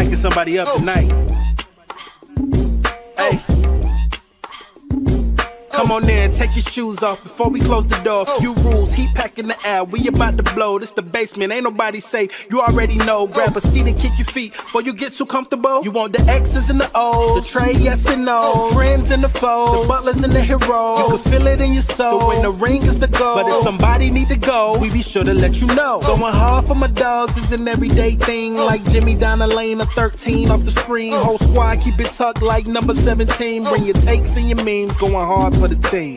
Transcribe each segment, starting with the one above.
packing somebody up tonight. Hey. Come on in, take your shoes off before we close the door. Few rules, heat packing the air, we about to blow. This the basement, ain't nobody safe, you already know. Grab a seat and kick your feet before you get too comfortable. You want the X's and the O's, the trade, yes and no. Friends and the foes, the butlers and the heroes. You can feel it in your soul, but when the ring is the goal. But if somebody need to go, we be sure to let you know. Going hard for my dogs is an everyday thing. Like Jimmy down the lane of 13 off the screen. Whole squad keep it tucked like number 17. Bring your takes and your memes, going hard for the team.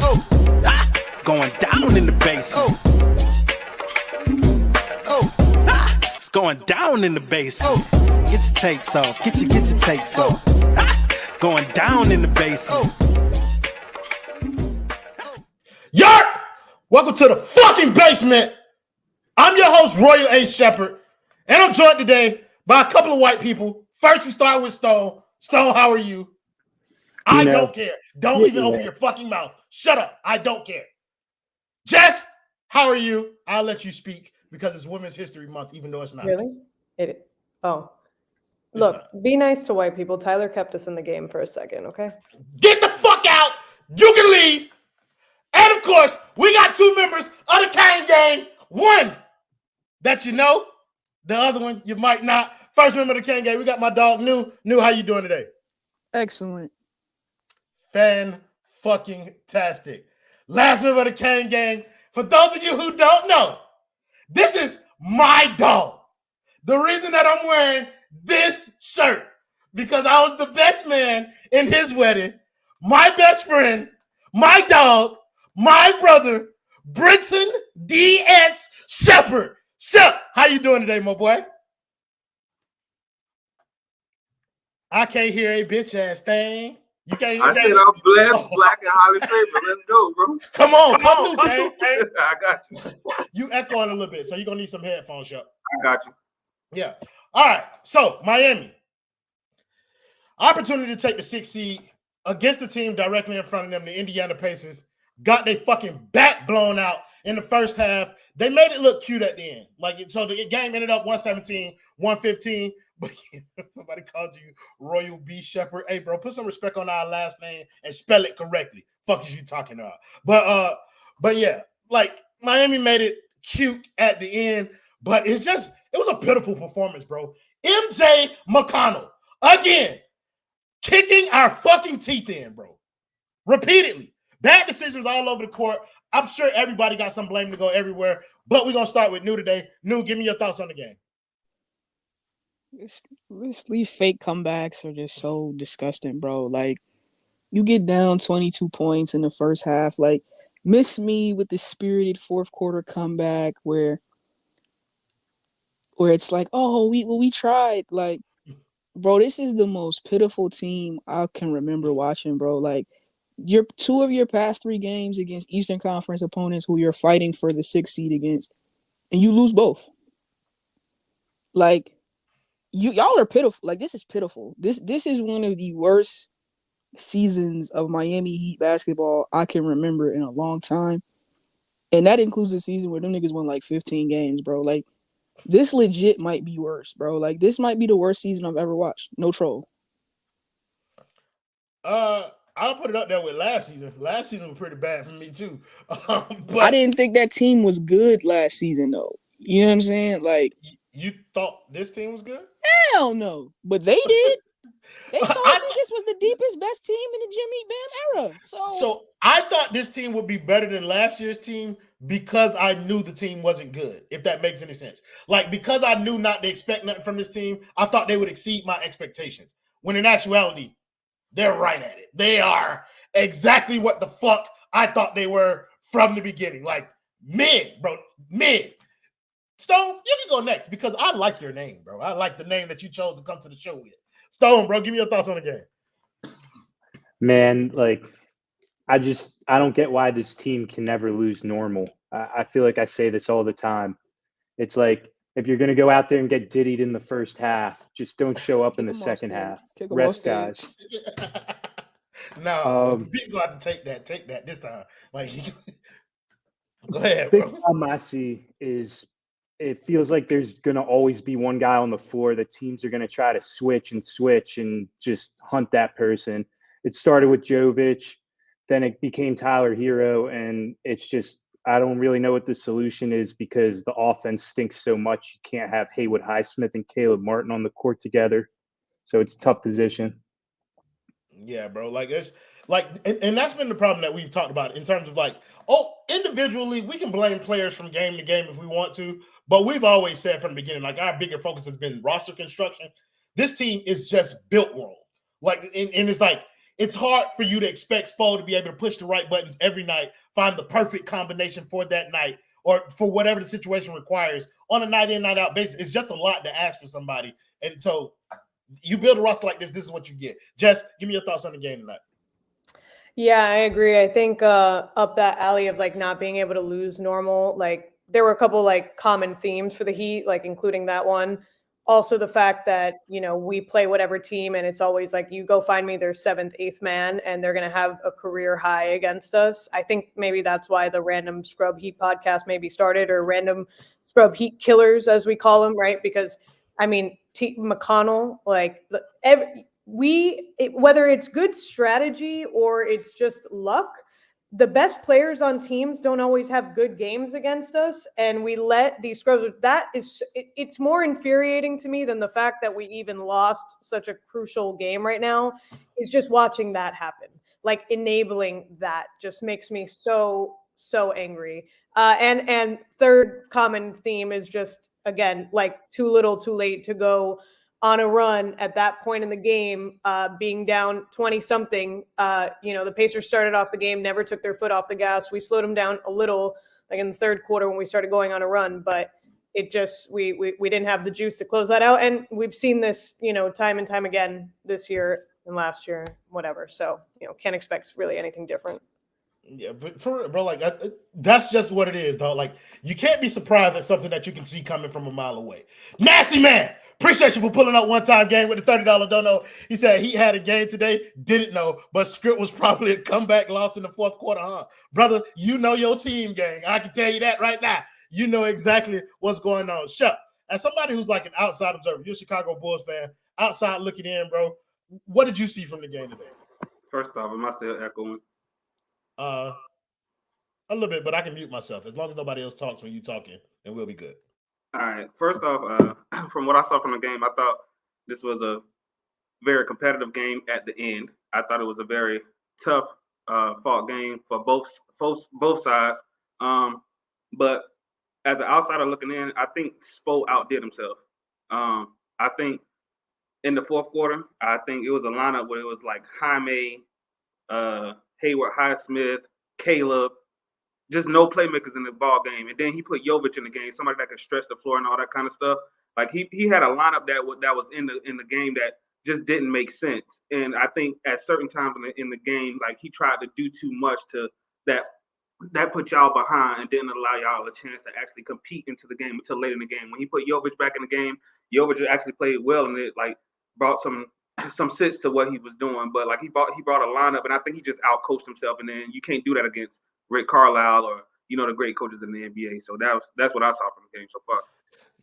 Going down in the basement. It's going down in the basement. Get your takes off. Get your takes off. Going down in the basement. Yarp! Welcome to the fucking basement. I'm your host, Royal A. Shepherd, and I'm joined today by a couple of white people. First, we start with Stone. Stone, how are you? I don't care. Don't even open your fucking mouth. Shut up. I don't care. Jess, how are you? I'll let you speak because it's Women's History Month, even though it's not. Really? Look, be nice to white people. Tyler kept us in the game for a second, okay? Get the fuck out. You can leave. And of course, we got two members of the Kane Gang. One that you know, the other one you might not. First member of the Kane Gang, we got my dog, New. New, how you doing today? Excellent. Fan-fucking-tastic. Last member of the Kane Gang. For those of you who don't know, this is my dog. The reason that I'm wearing this shirt, because I was the best man in his wedding. My best friend, my dog, my brother, Brenton D.S. Shepherd. Shep, how you doing today, my boy? I can't hear a bitch-ass thing. You can't hear I said I'm blessed, black, and highly favored. Let's go, bro. Come through, Kane. I got you. You echoing a little bit, so you're going to need some headphones, Shep. I got you. Yeah. All right. So, Miami. Opportunity to take the 6th seed against the team directly in front of them, the Indiana Pacers. Got their fucking back blown out in the first half. They made it look cute at the end. So the game ended up 117-115. But somebody called you Royal B. Shepherd. Hey, bro, put some respect on our last name and spell it correctly. Fuck is you talking about? But yeah, Miami made it cute at the end. But it was a pitiful performance, bro. MJ McConnell, again, kicking our fucking teeth in, bro. Repeatedly. Bad decisions all over the court. I'm sure everybody got some blame to go everywhere. But we're going to start with New today. New, give me your thoughts on the game. These fake comebacks are just so disgusting, bro. Like, you get down 22 points in the first half. Like, miss me with the spirited fourth quarter comeback where it's like, oh, we tried. Like, bro, this is the most pitiful team I can remember watching, bro. Like, your two of your past 3 games against Eastern Conference opponents who you're fighting for the 6th seed against, and you lose both. Like, y'all are pitiful. Like, this is pitiful. This is one of the worst seasons of Miami Heat basketball I can remember in a long time. And that includes a season where them niggas won like 15 games, bro. Like, this legit might be worse, bro. Like, this might be the worst season I've ever watched. No troll. I'll put it up there with last season. Last season was pretty bad for me too. But I didn't think that team was good last season, though. You know what I'm saying? Like, you thought this team was good? Hell no. But they did. They told me this was the deepest, best team in the Jimmy Bam era. So I thought this team would be better than last year's team because I knew the team wasn't good, if that makes any sense. Like, because I knew not to expect nothing from this team, I thought they would exceed my expectations. When in actuality, they're right at it. They are exactly what the fuck I thought they were from the beginning. Like, mid, bro. Mid. Stone, you can go next because I like your name, bro. I like the name that you chose to come to the show with. Stone, bro, give me your thoughts on the game. Man, like, I don't get why this team can never lose normal. I feel like I say this all the time. It's like, if you're going to go out there and get diddied in the first half, just don't show up in the second half. Rest, guys. No, people have to take that this time. Like, go ahead, big bro. problem I see is it feels like there's going to always be one guy on the floor that teams are going to try to switch and just hunt that person. It started with Jovic, then it became Tyler Herro, and it's just I don't really know what the solution is because the offense stinks so much. You can't have Haywood Highsmith and Caleb Martin on the court together. So it's a tough position. Yeah, bro. Like it's like, and that's been the problem that we've talked about in terms of like, individually we can blame players from game to game if we want to, but we've always said from the beginning, like our bigger focus has been roster construction. This team is just built wrong. Like, and it's like it's hard for you to expect Spo to be able to push the right buttons every night, find the perfect combination for that night, or for whatever the situation requires on a night in, night out basis. It's just a lot to ask for somebody, and so. You build a roster like this is what you get. Jess, give me your thoughts on the game tonight. Yeah, I agree. I think up that alley of like not being able to lose normal, like there were a couple like common themes for the Heat, like including that one. Also the fact that, we play whatever team and it's always like you go find me their 7th, 8th man and they're going to have a career high against us. I think maybe that's why the Random Scrub Heat podcast maybe started, or Random Scrub Heat Killers as we call them, right? Because I mean, McConnell, like whether it's good strategy or it's just luck, the best players on teams don't always have good games against us, and we let these scrubs. It's more infuriating to me than the fact that we even lost such a crucial game right now. Is just watching that happen, like enabling that, just makes me so angry. And third common theme is just, again, like too little too late to go on a run at that point in the game, being down 20 something. The Pacers started off the game, never took their foot off the gas. We slowed them down a little, like in the third quarter when we started going on a run, but it just, we didn't have the juice to close that out. And we've seen this, time and time again this year and last year, whatever. So, can't expect really anything different. Yeah, but for real, bro, like that's just what it is, dog. Like you can't be surprised at something that you can see coming from a mile away. Nasty man, appreciate you for pulling up one time game with the $30 don't know. He said he had a game today, didn't know, but script was probably a comeback loss in the fourth quarter, huh? Brother, you know your team, gang. I can tell you that right now. You know exactly what's going on. Shut. As somebody who's like an outside observer, you're a Chicago Bulls fan, outside looking in, bro. What did you see from the game today? First off, am I still echoing? A little bit, but I can mute myself as long as nobody else talks when you're talking, and we'll be good. All right. First off, from what I saw from the game, I thought this was a very competitive game at the end. I thought it was a very tough fought game for both sides. But as an outsider looking in, I think Spo outdid himself. I think in the fourth quarter, I think it was a lineup where it was like Jaime, Hayward, Highsmith, Caleb, just no playmakers in the ball game. And then he put Jovic in the game, somebody that could stretch the floor and all that kind of stuff. Like he had a lineup that was in the game that just didn't make sense. And I think at certain times in the game, like he tried to do too much to that put y'all behind and didn't allow y'all a chance to actually compete into the game until late in the game. When he put Jovic back in the game, Jovic actually played well, and it like brought some sense to what he was doing. But like he brought a lineup, and I think he just outcoached himself. And then you can't do that against Rick Carlisle or the great coaches in the NBA. So that's what I saw from the game so far.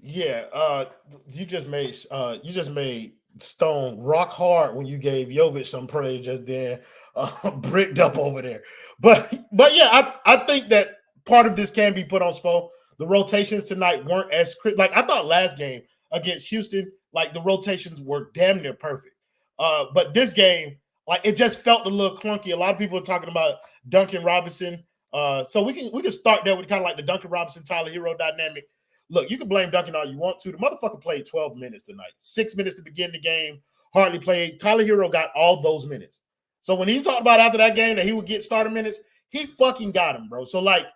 Yeah, you just made Stone rock hard when you gave Jovic some praise just then, bricked up over there. But yeah, I think that part of this can be put on Spo. The rotations tonight weren't as like I thought last game against Houston. Like the rotations were damn near perfect. But this game, like it just felt a little clunky. A lot of people are talking about Duncan Robinson. So we can start there with kind of like the Duncan Robinson, Tyler Herro dynamic. Look, you can blame Duncan all you want to. The motherfucker played 12 minutes tonight. 6 minutes to begin the game. Hardly played. Tyler Herro got all those minutes. So when he talked about after that game that he would get starter minutes, he fucking got him, bro. So like,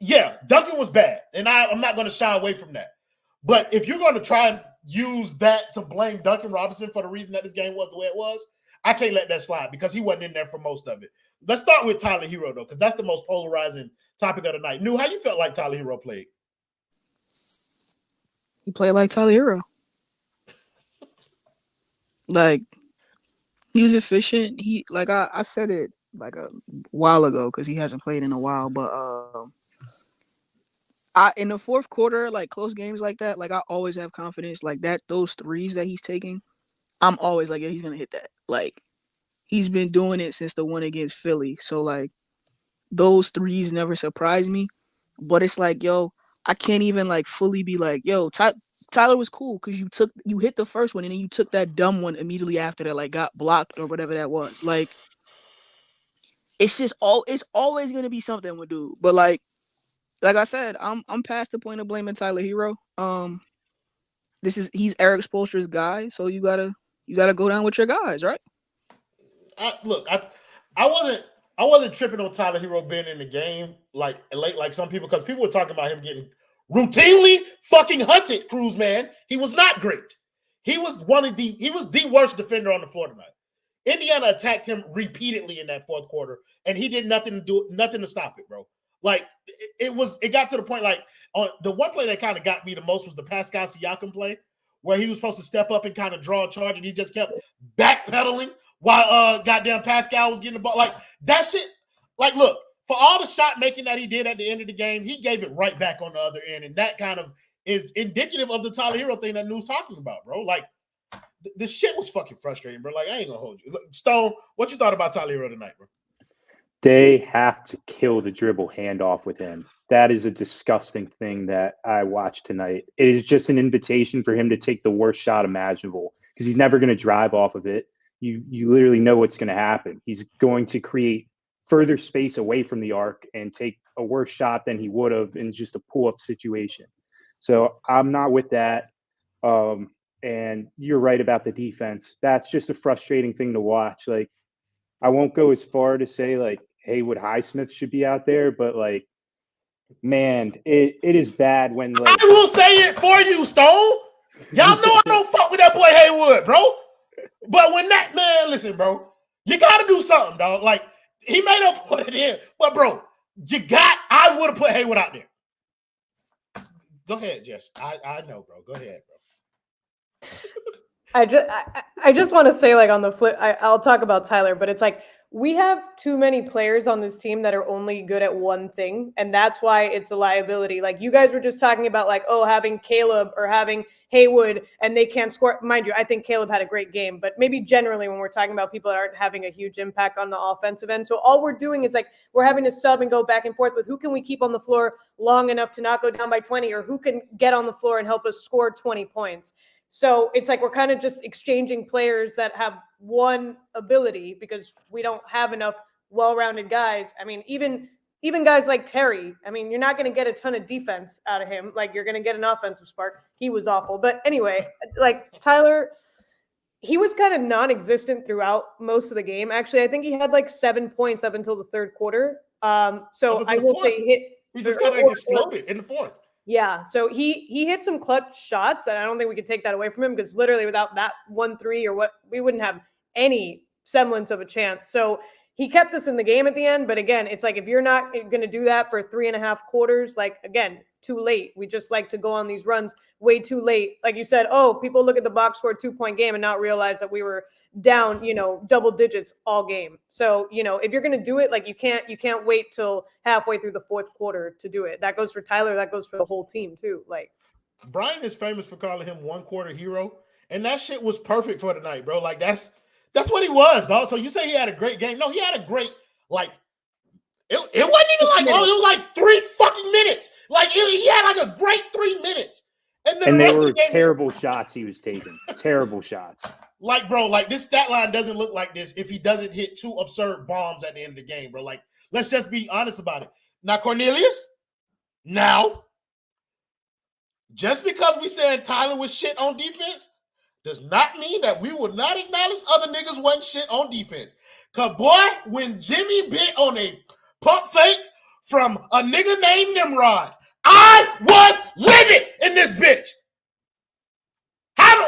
yeah, Duncan was bad. And I'm not going to shy away from that. But if you're going to try and use that to blame Duncan Robinson for the reason that this game was the way it was, I can't let that slide because he wasn't in there for most of it. Let's start with Tyler Herro, though, because that's the most polarizing topic of the night. New, how you felt like Tyler Herro played? He played like Tyler Herro. Like, he was efficient. He, like, I said it like a while ago because he hasn't played in a while, but In the fourth quarter, like close games like that, like I always have confidence like that. Those threes that he's taking, I'm always like, yeah, he's gonna hit that. Like he's been doing it since the one against Philly. So like those threes never surprise me. But it's like, yo, I can't even like fully be like, yo, Tyler was cool because you hit the first one and then you took that dumb one immediately after that, like got blocked or whatever that was. Like it's always gonna be something with dude. But like I said, I'm past the point of blaming Tyler Herro. He's Eric Spoelstra's guy, so you gotta go down with your guys, right? I wasn't tripping on Tyler Herro being in the game like late, like some people, because people were talking about him getting routinely fucking hunted. Cruz, man, he was not great. He was the worst defender on the floor tonight. Indiana attacked him repeatedly in that fourth quarter, and he did nothing to stop it, bro. Like it got to the point, like on the one play that kind of got me the most was the Pascal Siakam play, where he was supposed to step up and kind of draw a charge, and he just kept backpedaling while goddamn Pascal was getting the ball. Like that shit. Like, look, for all the shot making that he did at the end of the game, he gave it right back on the other end, and that kind of is indicative of the Tyler Herro thing that New's talking about, bro. Like this shit was fucking frustrating, bro. Like I ain't gonna hold you. Look, Stone, what you thought about Tyler Herro tonight, bro? They have to kill the dribble handoff with him. That is a disgusting thing that I watched tonight. It is just an invitation for him to take the worst shot imaginable because he's never going to drive off of it. You literally know what's going to happen. He's going to create further space away from the arc and take a worse shot than he would have in just a pull-up situation. So I'm not with that. And you're right about the defense. That's just a frustrating thing to watch. Like, I won't go as far to say like Haywood Highsmith should be out there, but like, man, it is bad when like I will say it for you, Stone. Y'all know I don't fuck with that boy Haywood, bro. But when that man, listen, bro, you gotta do something, dog. Like he made up for it in, but bro, I would have put Haywood out there. Go ahead, Jess. I know, bro. Go ahead, bro. I just want to say, like, on the flip, I'll talk about Tyler, but it's like we have too many players on this team that are only good at one thing, and that's why it's a liability. Like you guys were just talking about, like, oh, having Caleb or having Haywood and they can't score. Mind you, I think Caleb had a great game, but maybe generally when we're talking about people that aren't having a huge impact on the offensive end. So all we're doing is like we're having to sub and go back and forth with who can we keep on the floor long enough to not go down by 20, or who can get on the floor and help us score 20 points. So it's like we're kind of just exchanging players that have one ability because we don't have enough well-rounded guys. I mean, even guys like Terry, I mean, you're not going to get a ton of defense out of him. Like you're going to get an offensive spark. He was awful. But anyway, like Tyler, he was kind of non-existent throughout most of the game. Actually, I think he had like 7 points up until the third quarter. So I will say he just kind of exploded in the fourth. Yeah, so he hit some clutch shots, and I don't think we could take that away from him because literally without that 1-3 or what, we wouldn't have any semblance of a chance. So he kept us in the game at the end, but again, it's like if you're not going to do that for 3.5 quarters, like again, too late. We just like to go on these runs way too late. Like you said, oh, people look at the box score 2-point game and not realize that we were down, double digits all game. So, if you're going to do it, like you can't wait till halfway through the fourth quarter to do it. That goes for Tyler. That goes for the whole team too. Like Brian is famous for calling him one quarter hero. And that shit was perfect for tonight, bro. Like that's what he was, dog. So you say he had a great game. No, he had a great, like, it wasn't even like, it was like 3 fucking minutes. Like he had like a great 3 minutes. And they were terrible shots he was taking. Terrible shots. Like, bro, like this stat line doesn't look like this if he doesn't hit 2 absurd bombs at the end of the game, bro. Like, let's just be honest about it. Now, Cornelius, just because we said Tyler was shit on defense does not mean that we will not acknowledge other niggas wasn't shit on defense. Because, boy, when Jimmy bit on a pump fake from a nigga named Nimrod, I was livid in this bitch.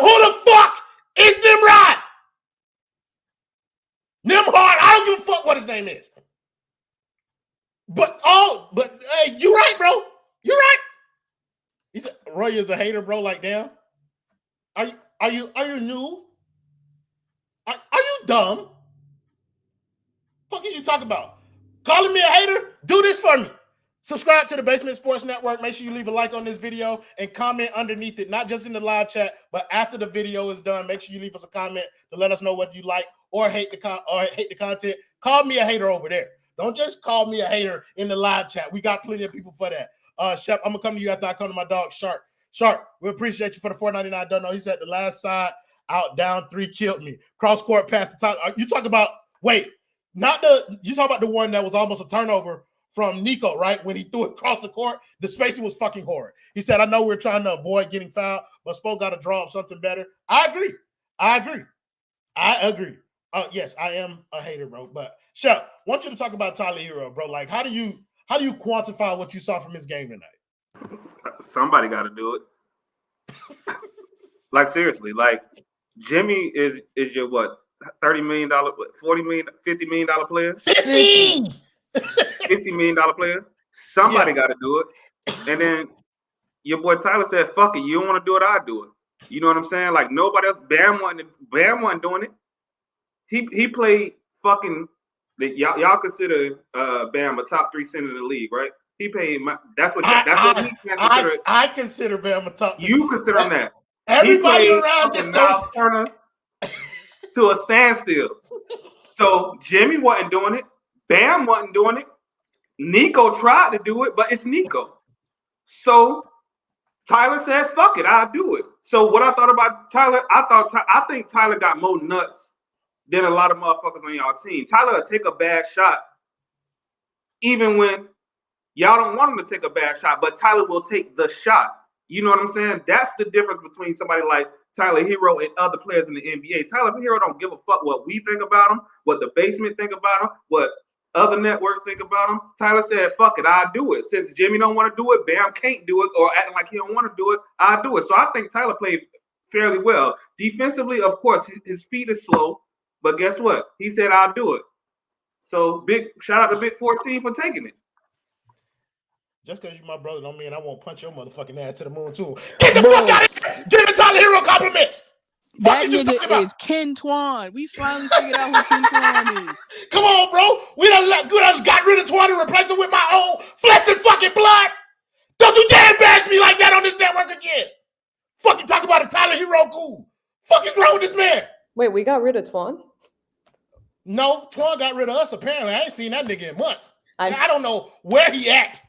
Who the fuck is Nimrod? Nimrod, I don't give a fuck what his name is. But hey, you right, bro. You right. He said Roy is a hater, bro. Like, damn. Are you new? Are you dumb? Fuck is you talking about? Calling me a hater? Do this for me. Subscribe to the Basement Sports Network. Make sure you leave a like on this video and comment underneath it, not just in the live chat, but after the video is done. Make sure you leave us a comment to let us know whether you like or hate the content. Call me a hater over there. Don't just call me a hater in the live chat. We got plenty of people for that. Shep, I'm gonna come to you after I come to my dog Shark. Shark, we appreciate you for the $4.99. Don't know. He said the last side out down 3 killed me. Cross court pass the top. You talk about you talk about the one that was almost a turnover from Nico, right? When he threw it across the court, the spacing was fucking horrid. He said, I know we're trying to avoid getting fouled, but Spo got to draw up something better. I agree. Yes, I am a hater, bro. But Shep, I want you to talk about Tyler Herro, bro. Like, how do you quantify what you saw from his game tonight? Somebody got to do it. Like, seriously, like, Jimmy is your what? $30 million, $40 million, $50 million player? 50! $50 million player. Somebody got to do it. And then your boy Tyler said, fuck it. You don't want to do it, I'll do it. You know what I'm saying? Like, nobody else. Bam wasn't doing it. He played fucking. Y'all consider Bam a top 3 center in the league, right? He paid. That's what he consider. I consider Bam a top 3. You consider him that. Everybody around this Miles Turner to a standstill. So Jimmy wasn't doing it. Bam wasn't doing it. Nico tried to do it, but it's Nico. So Tyler said, fuck it, I'll do it. So what I thought about Tyler, I think Tyler got more nuts than a lot of motherfuckers on y'all team. Tyler will take a bad shot even when y'all don't want him to take a bad shot, but Tyler will take the shot. You know what I'm saying? That's the difference between somebody like Tyler Herro and other players in the NBA. Tyler Herro don't give a fuck what we think about him, what the basement think about him, what other networks think about him. Tyler said, fuck it, I'll do it. Since Jimmy don't want to do it, Bam can't do it, or acting like he don't want to do it, I'll do it. So I think Tyler played fairly well. Defensively, of course, his feet is slow, but guess what? He said, I'll do it. So big shout out to Big 14 for taking it. Just because you're my brother don't mean I won't punch your motherfucking ass to the moon too. Get the fuck out of here! Give it Tyler Herro compliments! That nigga is Ken Twan. We finally figured out who Ken Twan is. Come on, bro. We done got rid of Twan and replaced him with my own flesh and fucking blood. Don't you dare bash me like that on this network again. Fucking talk about a Tyler Herro cool. Fuck is wrong with this man? Wait, we got rid of Twan? No, Twan got rid of us. Apparently, I ain't seen that nigga in months. I don't know where he at.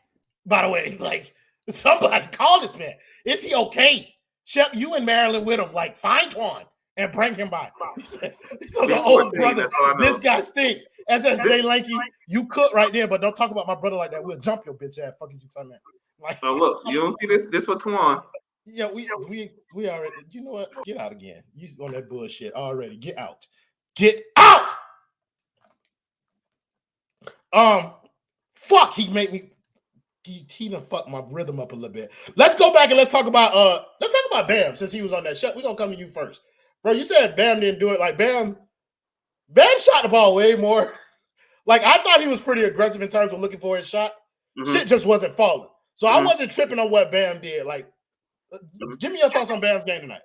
By the way, like, somebody call this man. Is he okay? Shep, you in Maryland with him. Like, find Twan and bring him by. He said, oh, brother, this guy stinks. SSJ Lanky, you cook right there, but don't talk about my brother like that. We'll jump your bitch ass. Fucking you talking about. Like, so look, you don't see this? This for Twan. Yeah, we already. You know what? Get out again. You on that bullshit already. Get out. Get out. Fuck. He made me. He done fucked my rhythm up a little bit. Let's go back and let's talk about Bam since he was on that shot. We're gonna come to you first. Bro, you said Bam didn't do it. Like Bam shot the ball way more. Like I thought he was pretty aggressive in terms of looking for his shot. Mm-hmm. Shit just wasn't falling. So I wasn't tripping on what Bam did. Like, give me your thoughts on Bam's game tonight.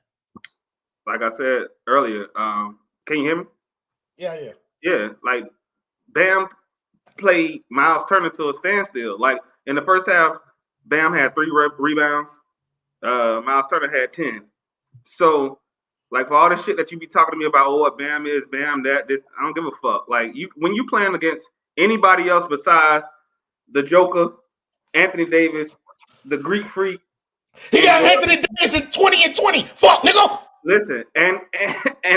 Like I said earlier, can you hear me? Yeah. Yeah, like Bam played Miles Turner to a standstill. Like in the first half, Bam had 3 rebounds. Miles Turner had 10. So, like for all the shit that you be talking to me about, what Bam is, Bam that, this, I don't give a fuck. Like when you playing against anybody else besides the Joker, Anthony Davis, the Greek Freak. He got Anthony Davis in 20 and 20. Fuck, nigga. Listen, and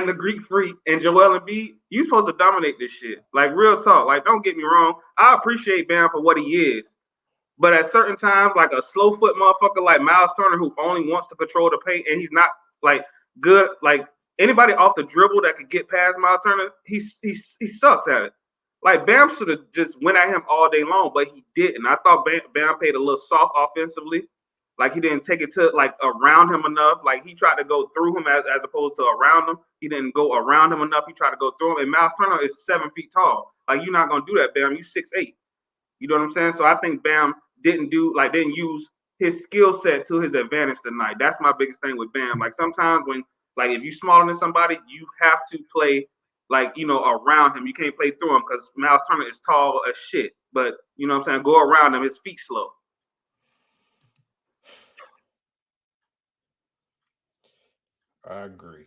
the Greek Freak and Joel Embiid, you supposed to dominate this shit. Like real talk. Like don't get me wrong, I appreciate Bam for what he is. But at certain times, like a slow foot motherfucker like Miles Turner, who only wants to control the paint, and he's not like good. Like anybody off the dribble that could get past Miles Turner, he sucks at it. Like Bam should have just went at him all day long, but he didn't. I thought Bam played a little soft offensively. Like he didn't take it to like around him enough. Like he tried to go through him as opposed to around him. He didn't go around him enough. He tried to go through him. And Miles Turner is 7 feet tall. Like you're not gonna do that, Bam. You 6'8". You know what I'm saying? So I think Bam didn't use his skill set to his advantage tonight. That's my biggest thing with Bam. Like sometimes when like if you're smaller than somebody, you have to play like around him. You can't play through him because Miles Turner is tall as shit. but you know what I'm saying, go around him. His feet slow. I agree.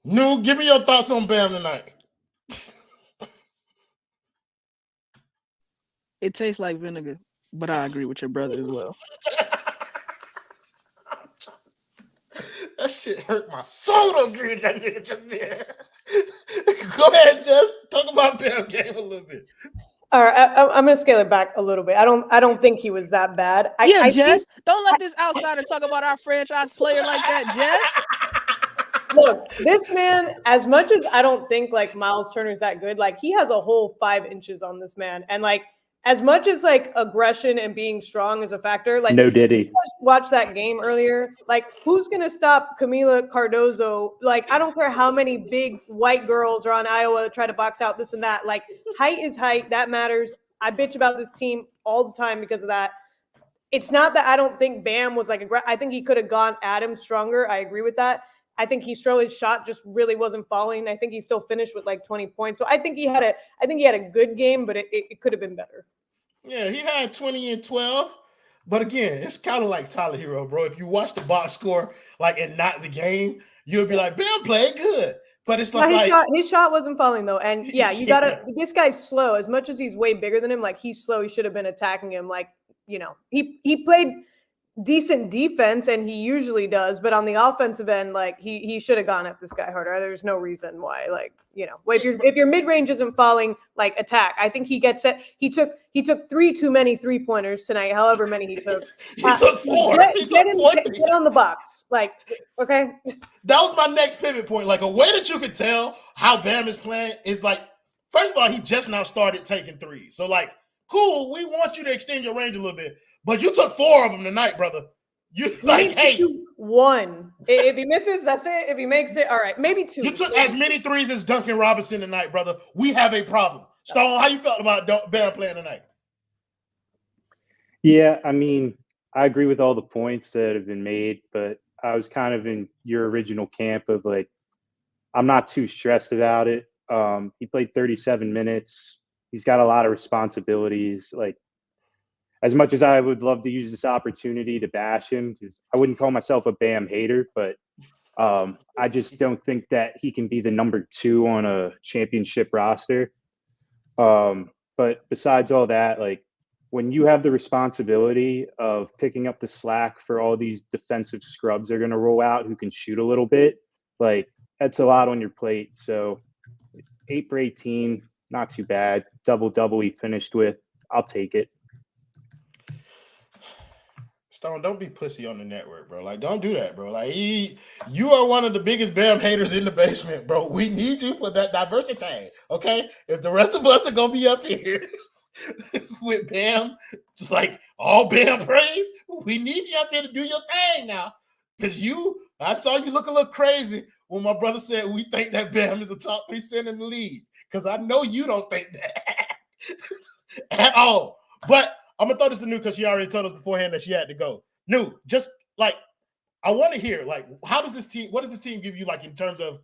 No, give me your thoughts on Bam tonight. It tastes like vinegar, but I agree with your brother as well. That shit hurt my soul to agree with that nigga just there. Go ahead, Jess. Talk about Bam game a little bit. All right, I'm gonna scale it back a little bit. I don't think he was that bad. Jess, don't let this outsider talk about our franchise player like that, Jess. Look, this man, as much as I don't think like Miles Turner's that good, like he has a whole 5 inches on this man, and like as much as like aggression and being strong is a factor, like no Diddy. Watch that game earlier. Like, who's gonna stop Camila Cardozo? Like, I don't care how many big white girls are on Iowa that try to box out this and that. Like, height is height. That matters. I bitch about this team all the time because of that. It's not that I don't think Bam was like I think he could have gone at him stronger. I agree with that. I think his shot just really wasn't falling. I think he still finished with like 20 points. So I think he had a good game, but it could have been better. Yeah, he had 20 and 12. But again, it's kind of like Tyler Herro, bro. If you watch the box score, like, and not the game, you'll be like, Bam played good. But it's like his shot wasn't falling though. And yeah, you gotta this guy's slow. As much as he's way bigger than him, like he's slow. He should have been attacking him. Like, you know, he played decent defense, and he usually does, but on the offensive end, like he should have gone at this guy harder. There's no reason why, like, you know, if your mid-range isn't falling, like, attack. I think he gets it. He took 3 too many 3-pointers tonight, however many he took. He took 4. Get on the box. Like, okay. That was my next pivot point. Like, a way that you could tell how Bam is playing is like, first of all, he just now started taking threes. So like, cool, we want you to extend your range a little bit. But you took 4 of them tonight, brother. You like, hey, 1. If he misses, that's it. If he makes it, all right, maybe 2. You took as many threes as Duncan Robinson tonight, brother. We have a problem. Stone, how you felt about Bam playing tonight? Yeah, I mean, I agree with all the points that have been made, but I was kind of in your original camp of like, I'm not too stressed about it. He played 37 minutes. He's got a lot of responsibilities. Like, as much as I would love to use this opportunity to bash him, because I wouldn't call myself a Bam hater, but I just don't think that he can be the number 2 on a championship roster. But besides all that, like, when you have the responsibility of picking up the slack for all these defensive scrubs that are going to roll out who can shoot a little bit, like, that's a lot on your plate. So 8 for 18, not too bad. Double-double he finished with. I'll take it. Stone, don't be pussy on the network, bro. Like, don't do that, bro. Like, you are one of the biggest Bam haters in the basement, bro. We need you for that diversity, okay? If the rest of us are going to be up here with Bam, it's like all Bam praise, we need you up here to do your thing now. Because I saw you look a little crazy when my brother said we think that Bam is a top 3 center in the league. Because I know you don't think that at all. But I'm gonna throw this to New because she already told us beforehand that she had to go. New, just like, I want to hear, like, what does this team give you, like, in terms of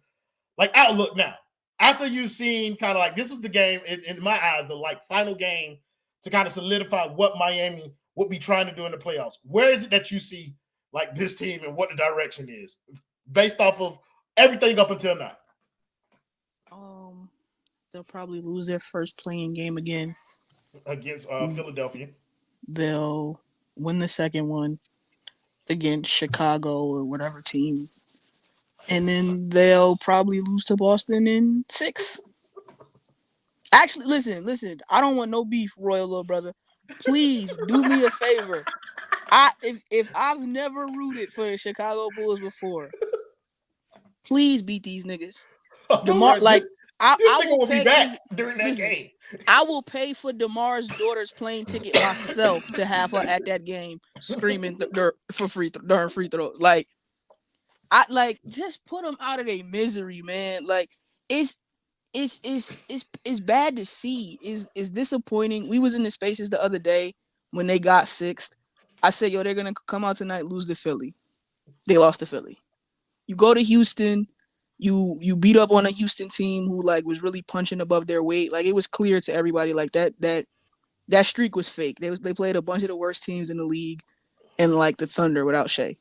like outlook now? After you've seen kind of like, this was the game in my eyes, the like final game to kind of solidify what Miami would be trying to do in the playoffs. Where is it that you see like this team and what the direction is based off of everything up until now? They'll probably lose their first playing game again against Philadelphia. They'll win the second one against Chicago or whatever team. And then they'll probably lose to Boston in 6. Actually, listen. I don't want no beef, Royal little brother. Please do me a favor. If I've never rooted for the Chicago Bulls before, please beat these niggas. DeMar, like, I will pay back during that game. I will pay for DeMar's daughter's plane ticket myself to have her at that game screaming for during free throws. Like, just put them out of their misery, man. Like, it's bad to see. It's disappointing. We was in the spaces the other day when they got 6th. I said, yo, they're gonna come out tonight, lose to Philly. They lost to Philly. You go to Houston, You beat up on a Houston team who like was really punching above their weight. Like it was clear to everybody like that streak was fake. They played a bunch of the worst teams in the league and like the Thunder without Shea.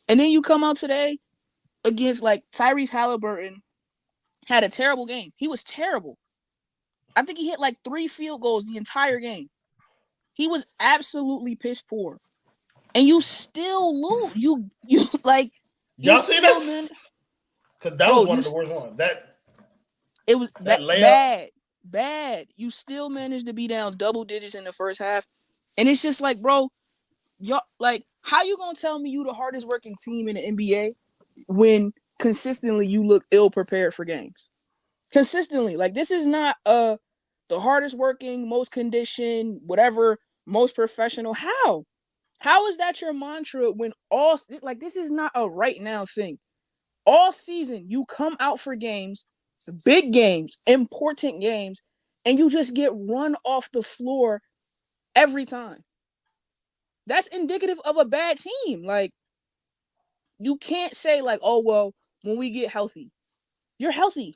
And then you come out today against like Tyrese Halliburton had a terrible game. He was terrible. I think he hit like 3 field goals the entire game. He was absolutely piss poor. And you still lose. You like y'all see this? Because that was one of the worst ones. It was that bad. You still managed to be down double digits in the first half. And it's just like, bro, y'all like how you gonna tell me you the hardest working team in the NBA when consistently you look ill prepared for games? Consistently. Like this is not the hardest working, most conditioned, whatever, most professional. How? How is that your mantra when all like this is not a right now thing? All season you come out for games, big games, important games, and you just get run off the floor every time. That's indicative of a bad team. Like you can't say like, oh well, when we get healthy. You're healthy.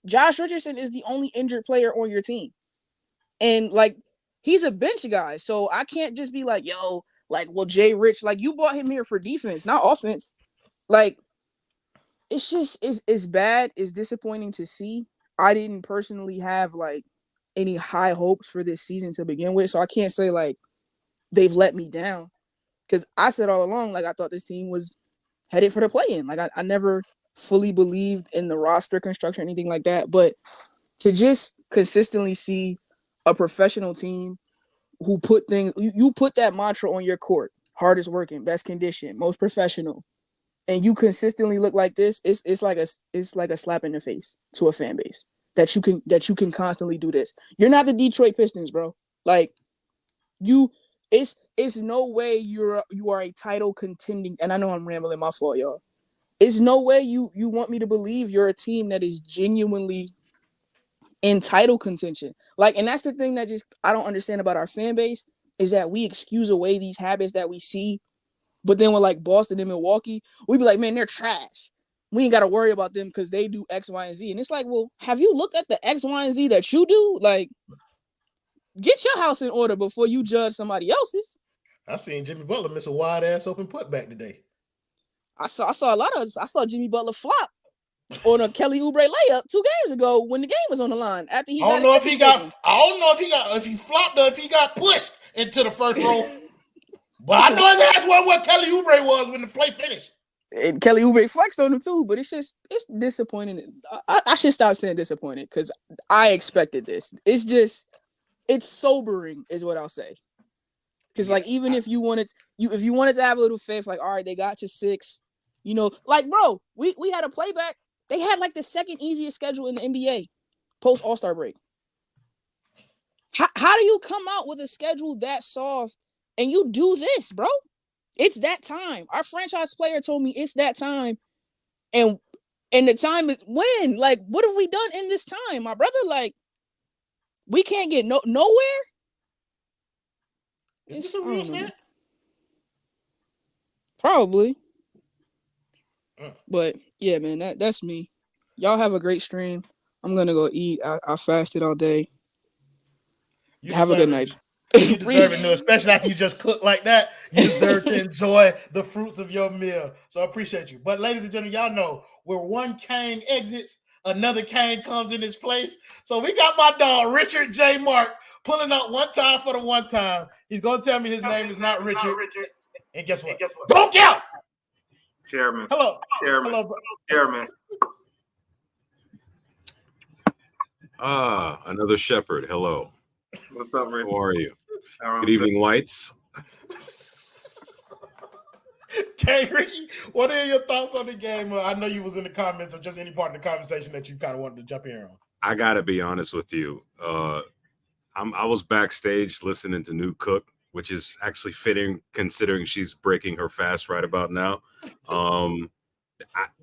Josh Richardson is the only injured player on your team. And like he's a bench guy. So I can't just be like, yo, like, well, Jay Rich, like you brought him here for defense, not offense. Like it's just it's bad. It's disappointing to see. I didn't personally have like any high hopes for this season to begin with. So I can't say like they've let me down. Because I said all along, like I thought this team was headed for the play-in. Like I never fully believed in the roster construction or anything like that. But to just consistently see a professional team who put things, you put that mantra on your court, hardest working, best condition, most professional, and you consistently look like this, it's like a slap in the face to a fan base that you can constantly do this. You're not the Detroit Pistons, bro. Like it's no way you are a title contending, and I know I'm rambling, my fault, y'all. It's no way you want me to believe you're a team that is genuinely in title contention. Like, and that's the thing that just I don't understand about our fan base is that we excuse away these habits that we see, but then with like Boston and Milwaukee, we be like, man, they're trash. We ain't got to worry about them because they do X, Y, and Z. And it's like, well, have you looked at the X, Y, and Z that you do? Like, get your house in order before you judge somebody else's. I seen Jimmy Butler miss a wide ass open putback today. I saw Jimmy Butler flop on a Kelly Oubre layup 2 games ago when the game was on the line. After he I don't know if he flopped or if he got pushed into the first row. But I know that's what Kelly Oubre was when the play finished. And Kelly Oubre flexed on him too, but it's disappointing. I should stop saying disappointed because I expected this. It's sobering, is what I'll say. Because like even if you wanted to have a little faith, like all right, they got to 6, you know, like bro, we had a playback. They had like the second easiest schedule in the NBA post All-Star break. How do you come out with a schedule that soft and you do this, bro? It's that time. Our franchise player told me it's that time, and the time is when. Like, what have we done in this time, my brother? Like, we can't get nowhere. Is this a real snap? Probably. But yeah, man, that's me. Y'all have a great stream. I'm gonna go eat. I fasted all day. Have a good night. You deserve it, especially after you just cook like that. You deserve to enjoy the fruits of your meal. So I appreciate you. But ladies and gentlemen, y'all know where one Kane exits, another Kane comes in his place. So we got my dog Richard J. Mark pulling up one time for the one time. He's gonna tell me his name is not Richard. And guess what? Don't count. Chairman. Hello. Chairman. Hello, bro. Chairman. Another shepherd. Hello. What's up, Richard? How are you? Good evening, lights. Okay, Ricky, what are your thoughts on the game? I know you was in the comments or just any part of the conversation that you kind of wanted to jump in on. I gotta be honest with you. I was backstage listening to New Cook, which is actually fitting considering she's breaking her fast right about now.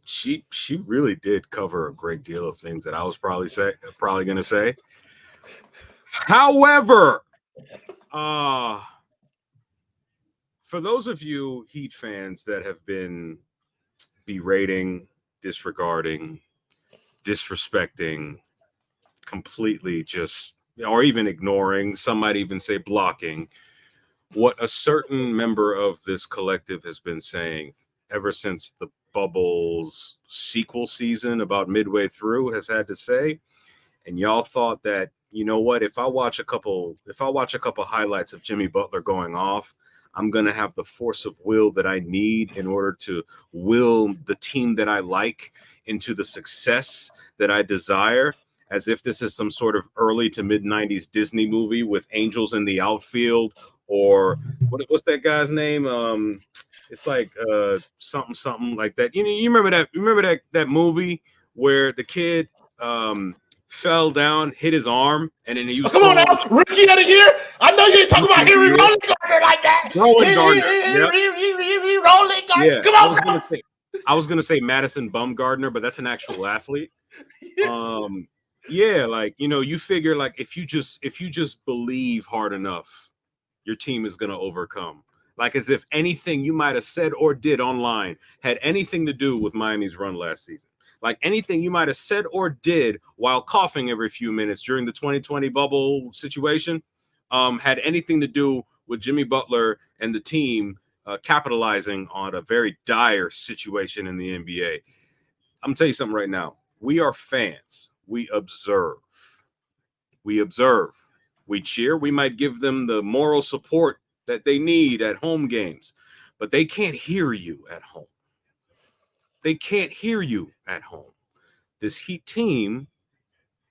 She really did cover a great deal of things that I was probably gonna say. However, for those of you Heat fans that have been berating, disregarding, disrespecting, completely just, or even ignoring, some might even say blocking, what a certain member of this collective has been saying ever since the Bubbles sequel season, about midway through, has had to say. And y'all thought that, you know what, if I watch a couple highlights of Jimmy Butler going off, I'm going to have the force of will that I need in order to will the team that I like into the success that I desire, as if this is some sort of early to mid 90s Disney movie with angels in the outfield, or what's that guy's name? It's like something like that. You remember that movie where the kid fell down, hit his arm, and then he was come on now, Ricky out of here. I know you ain't talking about Henry Rolling Gardner like that. Rolling Gardner. Rolling Gardner. Yeah, Come on, bro. I was gonna say Madison Bumgardner, but that's an actual athlete. Yeah, like, you figure, like, if you just believe hard enough, your team is gonna overcome. Like, as if anything you might have said or did online had anything to do with Miami's run last season. Like, anything you might have said or did while coughing every few minutes during the 2020 bubble situation had anything to do with Jimmy Butler and the team capitalizing on a very dire situation in the NBA. I'm going to tell you something right now. We are fans. We observe. We cheer. We might give them the moral support that they need at home games, but they can't hear you at home. They can't hear you at home. This Heat team,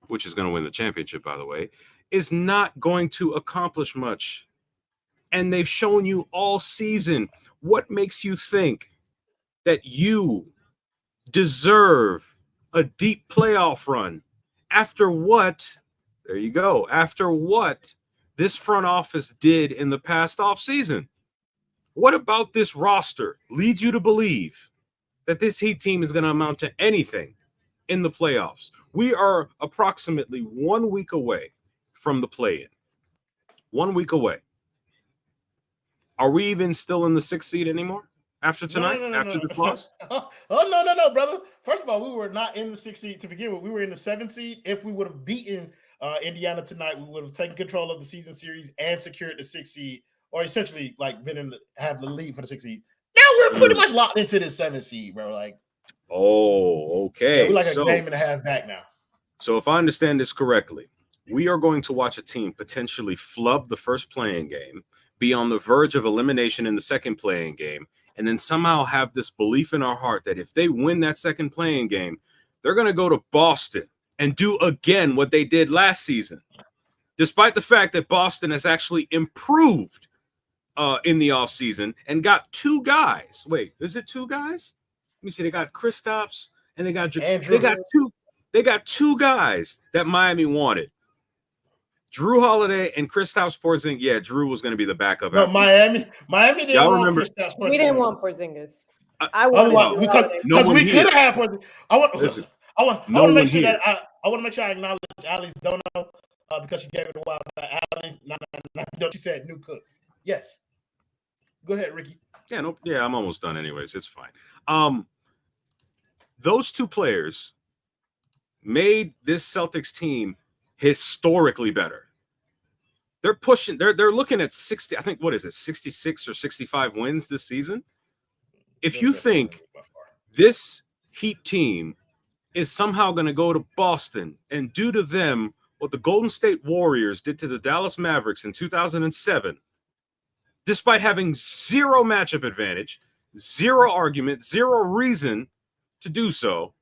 which is going to win the championship, by the way, is not going to accomplish much. And they've shown you all season. What makes you think that you deserve a deep playoff run after what? There you go. After what this front office did in the past offseason. What about this roster leads you to believe that this Heat team is going to amount to anything in the playoffs? We are approximately 1 week away from the play-in. 1 week away. Are we even still in the 6th seed anymore after tonight? After this loss? No, brother. First of all, we were not in the 6th seed to begin with. We were in the 7th seed. If we would have beaten Indiana tonight, we would have taken control of the season series and secured the 6th seed, or essentially like have the lead for the 6th seed. Now we're pretty much locked into the 7th seed, bro. Like, oh, okay. Yeah, we're like a game and a half back now. So if I understand this correctly, we are going to watch a team potentially flub the first playing game, be on the verge of elimination in the second playing game, and then somehow have this belief in our heart that if they win that second playing game, they're going to go to Boston and do again what they did last season, despite the fact that Boston has actually improved in the offseason and got 2 guys. Wait, is it 2 guys? Let me see. They got Kristaps and they got two guys that Miami wanted. Drew Holiday and Kristaps Porzingis. Yeah, Drew was going to be the backup. No, Miami didn't Y'all want remember? Kristaps We didn't want Porzingis. I wanted because we could have had Porzingis. I want to make sure that I want to make sure I acknowledge Allie's dono because she gave it a while back. Allie, no, she said new cook. Yes. Go ahead, Ricky. Yeah, I'm almost done anyways. It's fine. Those 2 players made this Celtics team historically better. They're pushing, they're looking at 60, I think, what is it, 66 or 65 wins this season? If you think this Heat team is somehow going to go to Boston and do to them what the Golden State Warriors did to the Dallas Mavericks in 2007, despite having 0 matchup advantage, 0 argument, 0 reason to do so,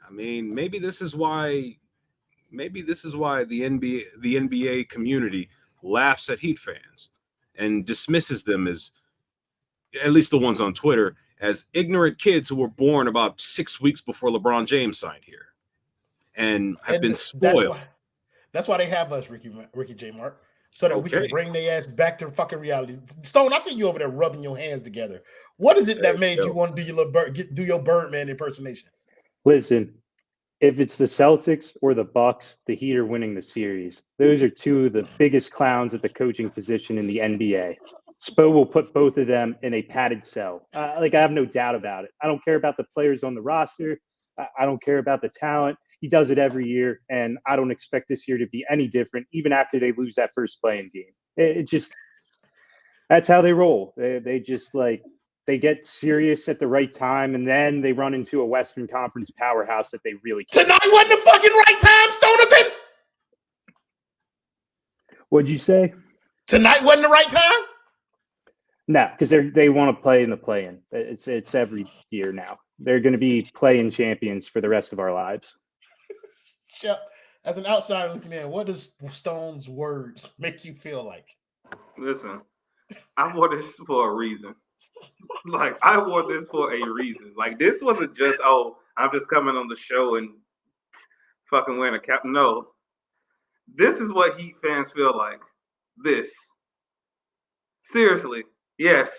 I mean, maybe this is why the NBA community laughs at Heat fans and dismisses them as, at least the ones on Twitter, as ignorant kids who were born about 6 weeks before LeBron James signed here and have been spoiled. That's why they have us, Ricky J. Mark, so that we can bring their ass back to fucking reality. Stone, I see you over there rubbing your hands together. What is it that made you want to do your Birdman impersonation? Listen, if it's the Celtics or the Bucks, the Heat are winning the series. Those are 2 of the biggest clowns at the coaching position in the NBA. Spo will put both of them in a padded cell. I have no doubt about it. I don't care about the players on the roster. I don't care about the talent. He does it every year, and I don't expect this year to be any different, even after they lose that first play-in game. It just – that's how they roll. They just, like – they get serious at the right time, and then they run into a Western Conference powerhouse that they really can't. Tonight wasn't the fucking right time, Stonerton. What'd you say? Tonight wasn't the right time? No, because they want to play in the play-in. It's every year now. They're going to be play-in champions for the rest of our lives. Shep, as an outsider looking in, what does Stone's words make you feel like? Listen, I wore this for a reason. Like, I wore this for a reason. Like, this wasn't just, oh, I'm just coming on the show and fucking wearing a cap. No. This is what Heat fans feel like. This. Seriously. Yes.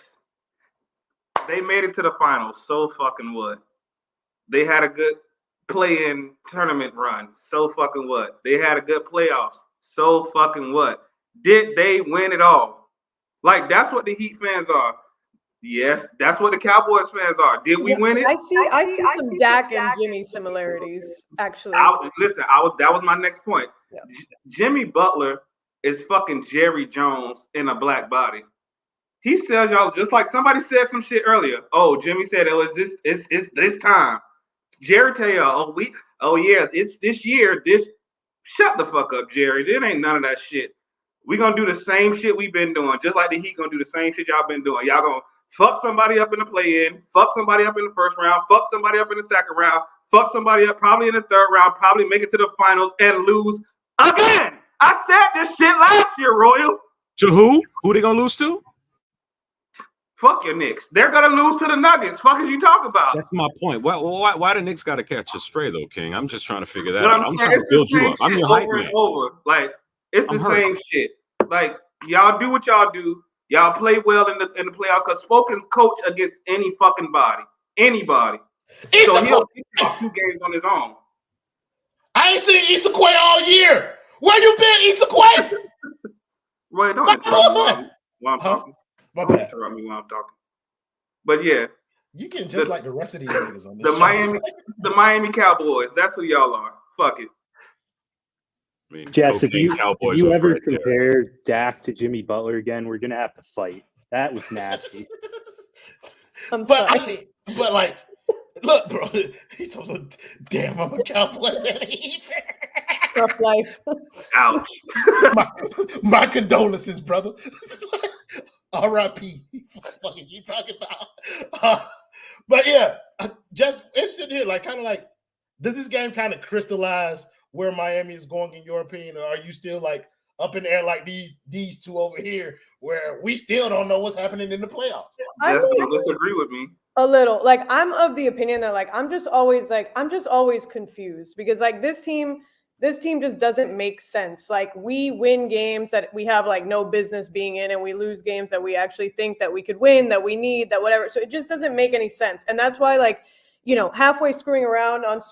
They made it to the finals. So fucking what? They had a good play-in tournament run. So fucking what? They had a good playoffs. So fucking what? Did they win it all? Like, that's what the Heat fans are. Yes, that's what the Cowboys fans are. Did we win it? I see some Dak and Jimmy similarities, actually. That was my next point. Yeah. Jimmy Butler is fucking Jerry Jones in a black body. He says y'all just like somebody said some shit earlier. Oh, Jimmy said it's this time. Jerry tell y'all, it's this year. Shut the fuck up, Jerry. There ain't none of that shit. We gonna do the same shit we've been doing, just like the Heat gonna do the same shit y'all been doing. Y'all gonna fuck somebody up in the play-in, fuck somebody up in the first round, fuck somebody up in the second round, fuck somebody up probably in the third round, probably make it to the finals and lose again. I said this shit last year, Royal. To who? Who they gonna lose to? Fuck your Knicks. They're gonna lose to the Nuggets. Fuck is you talking about? That's my point. Why the Knicks got to catch a stray though, King? I'm just trying to figure that out. I'm trying to build you up. I'm your hype man. Like it's the same shit. Like y'all do what y'all do. Y'all play well in the playoffs because Spoken's coach against any fucking body. Anybody. So he'll take 2 games on his own. I ain't seen Issa Quay all year. Where you been, Issa Quay? Roy, don't interrupt me while I'm talking. My Don't bad. interrupt me while I'm talking. But yeah. You can just like the rest of these niggas on this The show. Miami Cowboys. That's who y'all are. Fuck it. I mean, Jess, if you ever right compare Dak to Jimmy Butler again, we're gonna have to fight. That was nasty. I'm sorry. But like, look, bro, he's so damn. I'm a Cowboys and Rough life. Ouch. my condolences, brother. R.I.P. Fucking you talking about? But yeah, just interested here, like, kind of like, does this game kind of crystallize where Miami is going in your opinion, or are you still like up in the air like these two over here, where we still don't know what's happening in the playoffs? Jess, disagree with me. A little. Like, I'm of the opinion that like I'm just always confused because like this team just doesn't make sense. Like, we win games that we have like no business being in, and we lose games that we actually think that we could win, that we need, that whatever. So it just doesn't make any sense. And that's why, like, you know, halfway screwing around on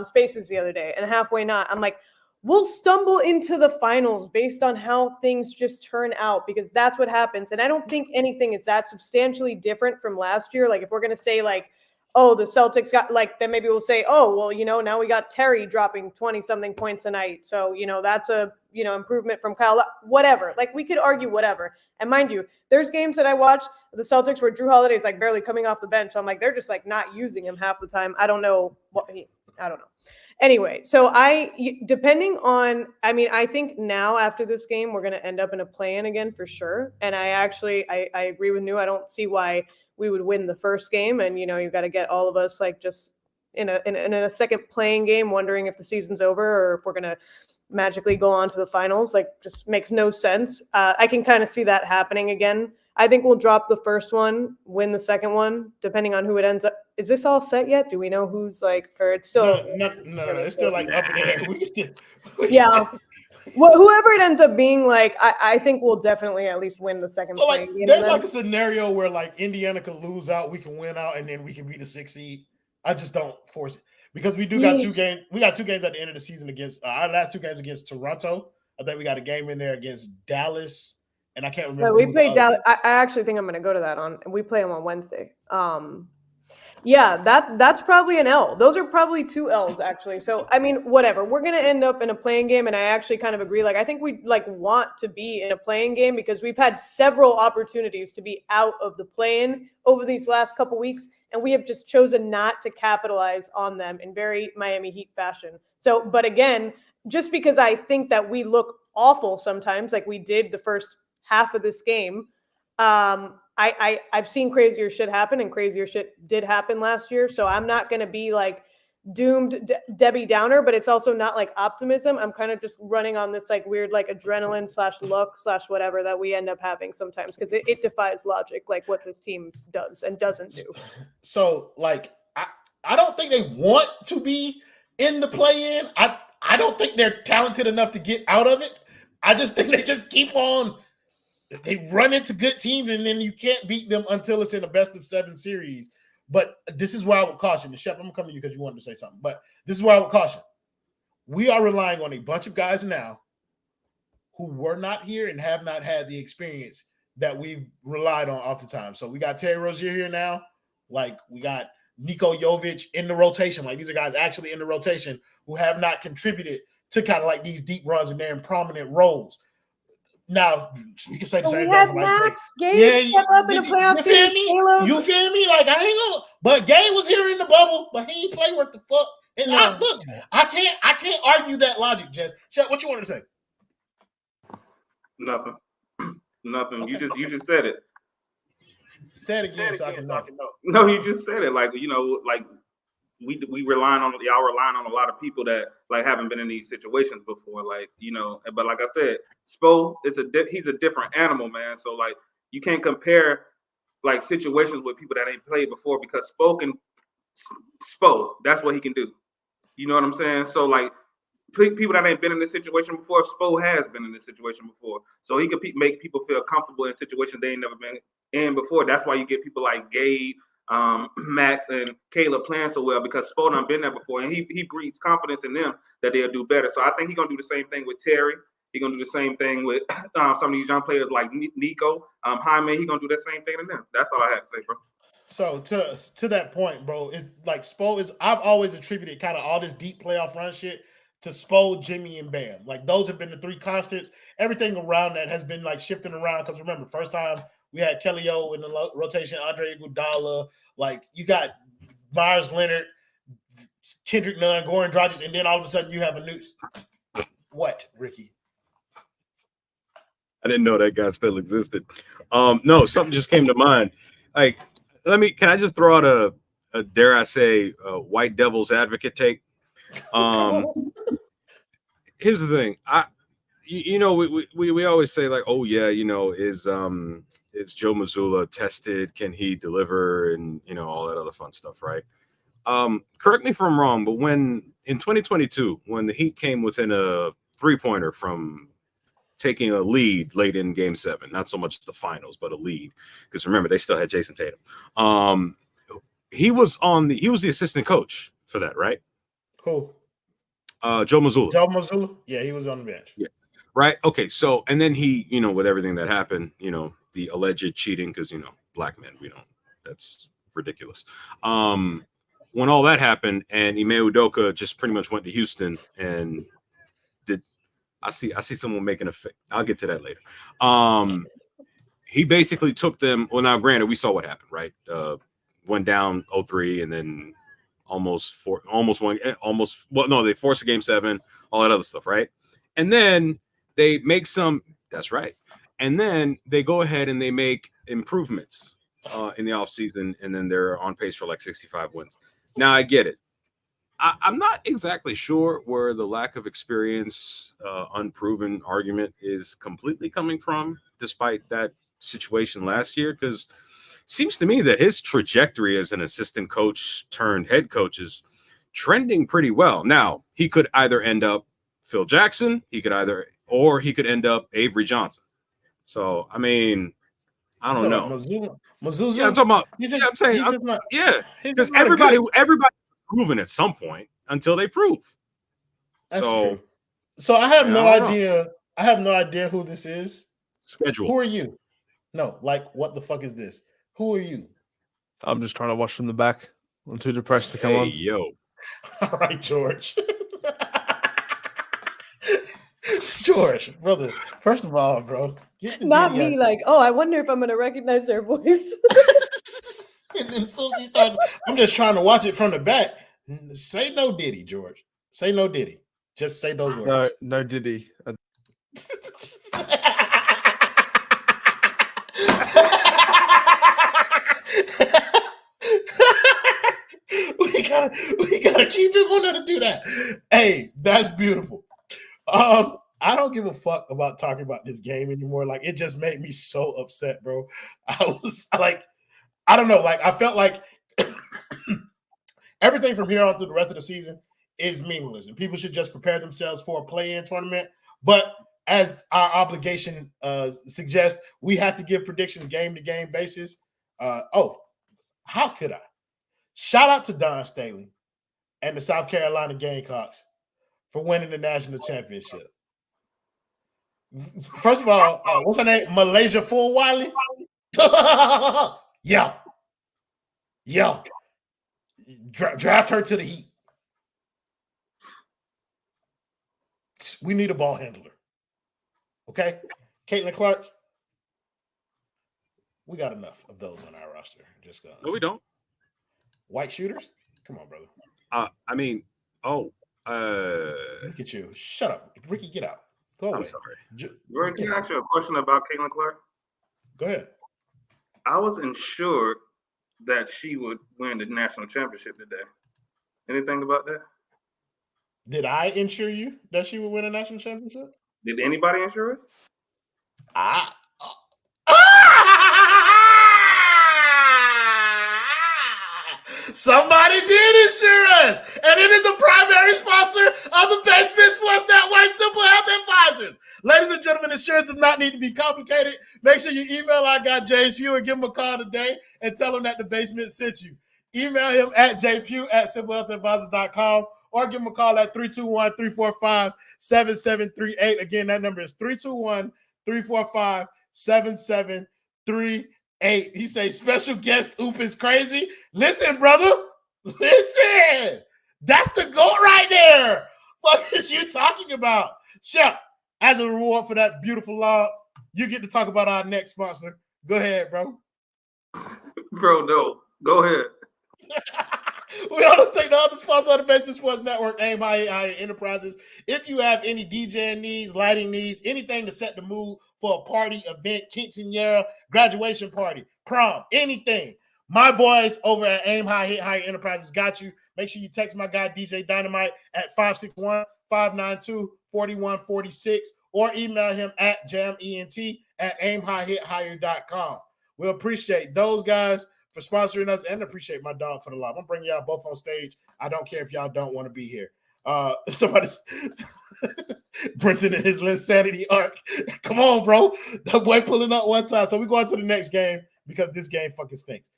Spaces the other day and halfway not. I'm like, we'll stumble into the finals based on how things just turn out, because that's what happens. And I don't think anything is that substantially different from last year. Like, if we're going to say like, oh, the Celtics got, like, then maybe we'll say, oh, well, you know, now we got Terry dropping 20-something points a night. So, you know, that's a, you know, improvement from Kyle, whatever. Like, we could argue whatever. And mind you, there's games that I watch the Celtics where Drew Holiday's like barely coming off the bench. So I'm like, they're just like not using him half the time. I don't know. Anyway, so depending on, I mean, I think now after this game, we're going to end up in a play-in again for sure. And I agree with New. I don't see why we would win the first game. And, you know, you've got to get all of us like just in a second playing game, wondering if the season's over or if we're going to magically go on to the finals. Like, just makes no sense. I can kind of see that happening again. I think we'll drop the first one, win the second one, depending on who it ends up. Is this all set yet? Do we know who's like, or it's still? No, it's still like up in the air. Yeah. Well, whoever it ends up being, like, I think we'll definitely at least win the second. So, like, there's like a scenario where like Indiana could lose out, we can win out, and then we can be the 6th seed. I just don't force it because we got 2 games. We got 2 games at the end of the season against our last 2 games against Toronto. I think we got a game in there against Dallas, and I can't remember. We played Dallas. I actually think I'm going to go to that we play them on Wednesday. Yeah, that's probably an L. Those are probably 2 L's actually. So I mean, whatever. We're gonna end up in a playing game, and I actually kind of agree. Like I think we like want to be in a playing game because we've had several opportunities to be out of the play-in over these last couple weeks, and we have just chosen not to capitalize on them in very Miami Heat fashion. So, but again, just because I think that we look awful sometimes, like we did the first half of this game. I've seen crazier shit happen, and crazier shit did happen last year. So I'm not going to be like doomed Debbie Downer, but it's also not like optimism. I'm kind of just running on this like weird like adrenaline / luck / whatever that we end up having sometimes because it defies logic, like what this team does and doesn't do. So like I don't think they want to be in the play-in. I don't think they're talented enough to get out of it. I just think they just keep on. They run into good teams, and then you can't beat them until it's in a best-of-7 series. But this is where I would caution. And Shep, I'm going to come to you because you wanted to say something. But this is where I would caution. We are relying on a bunch of guys now who were not here and have not had the experience that we've relied on off the time. So we got Terry Rozier here now. Like, we got Niko Jovic in the rotation. Like, these are guys actually in the rotation who have not contributed to kind of like these deep runs, and they're in prominent roles. Now, you can say the same thing for like Max Gay step up in a playoff series. You feel me? Like, I ain't gonna. But Gay was here in the bubble, but he ain't play worth the fuck. And I can't argue that logic, Jess. Shep, what you wanted to say? Nothing. Nothing. Okay, You just said it. Say it again so I can know. No, you just said it. Like, like we relying on y'all relying on a lot of people that like haven't been in these situations before. Like, but like I said, Spo is he's a different animal, man. So like you can't compare like situations with people that ain't played before because Spo, that's what he can do. You know what I'm saying? So like people that ain't been in this situation before, Spo has been in this situation before. So he can make people feel comfortable in situations they ain't never been in before. That's why you get people like Gabe, Max, and Caleb playing so well because Spo done been there before, and he breeds confidence in them that they'll do better. So I think he's gonna do the same thing with Terry. He's gonna do the same thing with some of these young players like Nico, Jaime. He's gonna do the same thing to them. That's all I have to say, bro. So to that point, bro, it's like Spo is. I've always attributed kind of all this deep playoff run shit to Spo, Jimmy, and Bam. Like those have been the 3 constants. Everything around that has been like shifting around. Because remember, first time we had Kelly O in the rotation, Andre Iguodala. Like you got Myers Leonard, Kendrick Nunn, Goran Dragic, and then all of a sudden you have a new. What, Ricky? I didn't know that guy still existed. No, something just came to mind. Like, can I just throw out a dare I say, white devil's advocate take? Here's the thing. We always say like, oh yeah, is Joe Mazzulla tested? Can he deliver? And all that other fun stuff, right? Correct me if I'm wrong, but when in 2022, when the Heat came within a 3-pointer from taking a lead late in Game 7, not so much the finals, but a lead, because remember they still had Jason Tatum. He was the assistant coach for that, right? Cool. Joe Mazzulla. Joe Mazzulla? Yeah, he was on the bench. Yeah. Right. Okay. So, and then he, with everything that happened, the alleged cheating, because, black men, that's ridiculous. When all that happened and Ime Udoka just pretty much went to Houston and I see someone making a fake. I'll get to that later. He basically took them. Well, now granted, we saw what happened, right? Went down 0-3 and then they forced a Game 7, all that other stuff, right? And then they make that's right. And then they go ahead and they make improvements in the offseason, and then they're on pace for like 65 wins. Now I get it. I'm not exactly sure where the lack of experience, unproven argument is completely coming from, despite that situation last year, because seems to me that his trajectory as an assistant coach turned head coach is trending pretty well. Now, he could either end up Phil Jackson, he could end up Avery Johnson. So, I mean, I don't know. Mazzulla? Yeah, I'm talking about. Because everybody proven at some point until they prove. That's true. So I have no idea. I have no idea who this is. Schedule. Who are you? No, like what the fuck is this? Who are you? I'm just trying to watch from the back. I'm too depressed to come on. Yo. All right, George. George, brother. First of all, bro, get the Not Diddy me, out. like, oh, I wonder if I'm gonna recognize their voice. And then as soon as he starts, I'm just trying to watch it from the back. Say no Diddy, George. Say no Diddy. Just say those words. No Diddy. we gotta keep him on there to do that. Hey, that's beautiful. I don't give a fuck about talking about this game anymore. Like, it just made me so upset, bro. I was like, I don't know. Like, I felt like everything from here on through the rest of the season is meaningless, and people should just prepare themselves for a play-in tournament. But as our obligation suggests, we have to give predictions game-to-game basis. How could I? Shout out to Don Staley and the South Carolina Gamecocks for winning the national championship. First of all, what's her name? Malaysia Full Wiley? Yeah. Draft her to the Heat. We need a ball handler. Okay? Caitlin Clark, we got enough of those on our roster. Just go. No, we don't. White shooters? Come on, brother. Look at you. Shut up. Ricky, get out. Go away. I'm sorry. Jordan, can I ask you a question about Caitlin Clark? Go ahead. I was ensured that she would win the national championship today. Anything about that? Did I ensure you that she would win a national championship? Did anybody ensure us? Somebody did insure us, and it is the primary sponsor of the Basement Sports Network, Simple Health Advisors. Ladies and gentlemen, insurance does not need to be complicated. Make sure you email our guy James Pugh and give him a call today and tell him that the basement sent you. Email him at jpugh@simplehealthadvisors.com or give him a call at 321-345-7738. Again, that number is 321-345-7738. He say special guest Oop is crazy. Listen, brother. Listen. That's the GOAT right there. What is you talking about? Shep, as a reward for that beautiful lob, you get to talk about our next sponsor. Go ahead, bro. Bro, no. Go ahead. We want to thank the other sponsor of the Basement Sports Network, Aim High Enterprises. If you have any DJing needs, lighting needs, anything to set the mood for a party, event, quinceañera, graduation party, prom, anything, my boys over at Aim High Enterprises got you. Make sure you text my guy DJ Dynamite at 561-592-4146 or email him at jament@aimhighhithigher.com. We appreciate those guys for sponsoring us and appreciate my dog for the love. I'm bringing y'all both on stage. I don't care if y'all don't want to be here. Somebody's Brenton and his Linsanity arc. Come on, bro. That boy pulling up one time. So we go on to the next game because this game fucking stinks.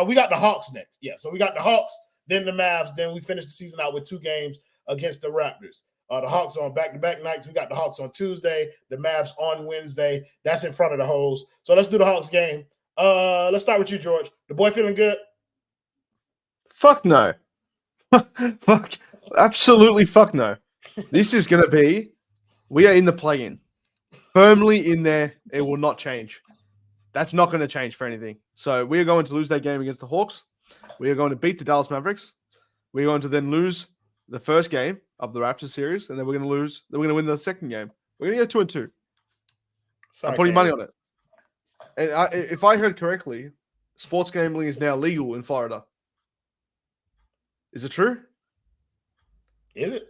We got the Hawks next. Yeah, so we got the Hawks, then the Mavs, then we finish the season out with 2 games against the Raptors. The Hawks on back-to-back nights. We got the Hawks on Tuesday, the Mavs on Wednesday. That's in front of the hoes. So let's do the Hawks game. Let's start with you, George. The boy feeling good? Fuck no. Fuck. Absolutely fuck no. This is going to be, we are in the play-in. Firmly in there. It will not change. That's not going to change for anything. So we are going to lose that game against the Hawks. We are going to beat the Dallas Mavericks. We're going to then lose the first game of the Raptors series, and then we're going to lose. Then we're going to win the second game. We're going to go 2-2. I'm putting money on it. And if I heard correctly, sports gambling is now legal in Florida. Is it true? Is it?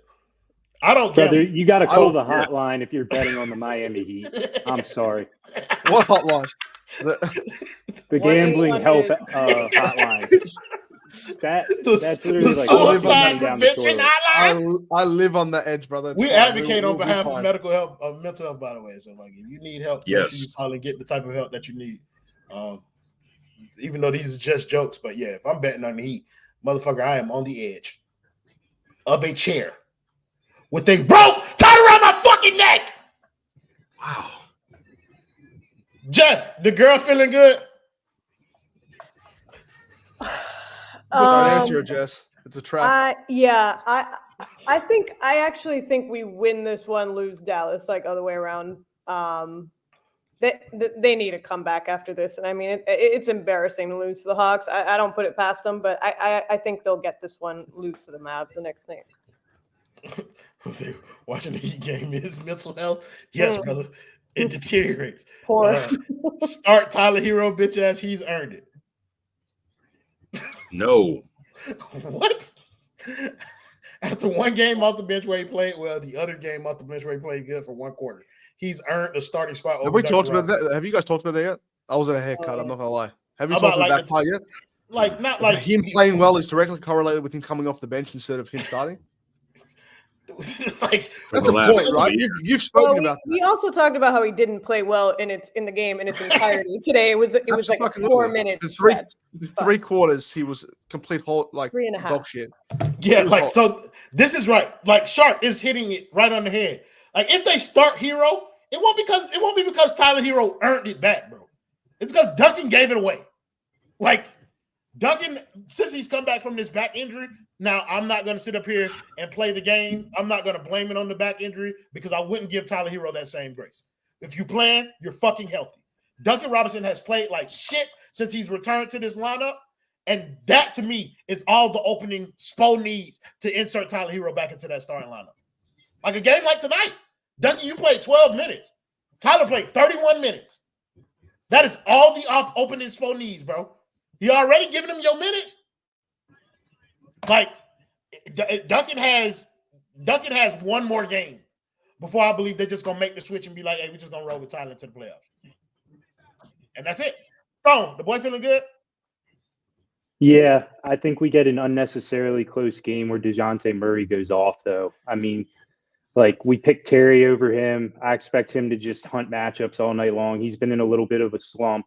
I don't care. Brother, you got to call the hotline if you're betting on the Miami Heat. I'm sorry. What hotline? The gambling help hotline. That's literally like suicide prevention hotline. I live on that edge, brother. We advocate on behalf of medical health, mental health, by the way. So, like, if you need help, yes, make sure you call and get the type of help that you need. Even though these are just jokes, but yeah, if I'm betting on the Heat, motherfucker, I am on the edge of a chair with a rope tied around my fucking neck. Wow. Jess, the girl feeling good? Don't answer it, Jess. It's a trap. I actually think we win this one, lose Dallas, like other way around. They need to come back after this, and I mean it's embarrassing to lose to the Hawks. I don't put it past them, but I think they'll get this one, lose to the Mavs the next night. Watching the Heat game is mental health. Yes, brother, it deteriorates. Poor. Start Tyler Herro, bitch ass. He's earned it. No. What? After one game off the bench where he played well, the other game off the bench where he played good for one quarter, he's earned the starting spot. Have we talked about that? Have you guys talked about that yet? I was at a haircut. I'm not gonna lie. Have you talked about that part yet? Like not like him playing well is directly correlated with him coming off the bench instead of him starting. Like that's a point, right? You've spoken about that. We also talked about how he didn't play well in the game in its entirety. Today it was like a 4 minutes. The 3 quarters he was complete whole like 3.5 dog shit. Yeah, like so this is right. Like Sharp is hitting it right on the head. Like if they start Herro, it won't be because Tyler Herro earned it back, bro. It's because Duncan gave it away. Like Duncan, since he's come back from this back injury, now I'm not going to sit up here and play the game. I'm not going to blame it on the back injury because I wouldn't give Tyler Herro that same grace. If you plan, you're fucking healthy. Duncan Robinson has played like shit since he's returned to this lineup, and that to me is all the opening Spo needs to insert Tyler Herro back into that starting lineup. Like a game like tonight, Duncan, you played 12 minutes. Tyler played 31 minutes. That is all the opening Spo needs, bro. He already given him your minutes. Like Duncan has one more game before I believe they're just gonna make the switch and be like, hey, we're just gonna roll with Tyler to the playoffs. And that's it. Stone, the boy feeling good? Yeah, I think we get an unnecessarily close game where DeJounte Murray goes off, though. I mean, like, we picked Terry over him. I expect him to just hunt matchups all night long. He's been in a little bit of a slump.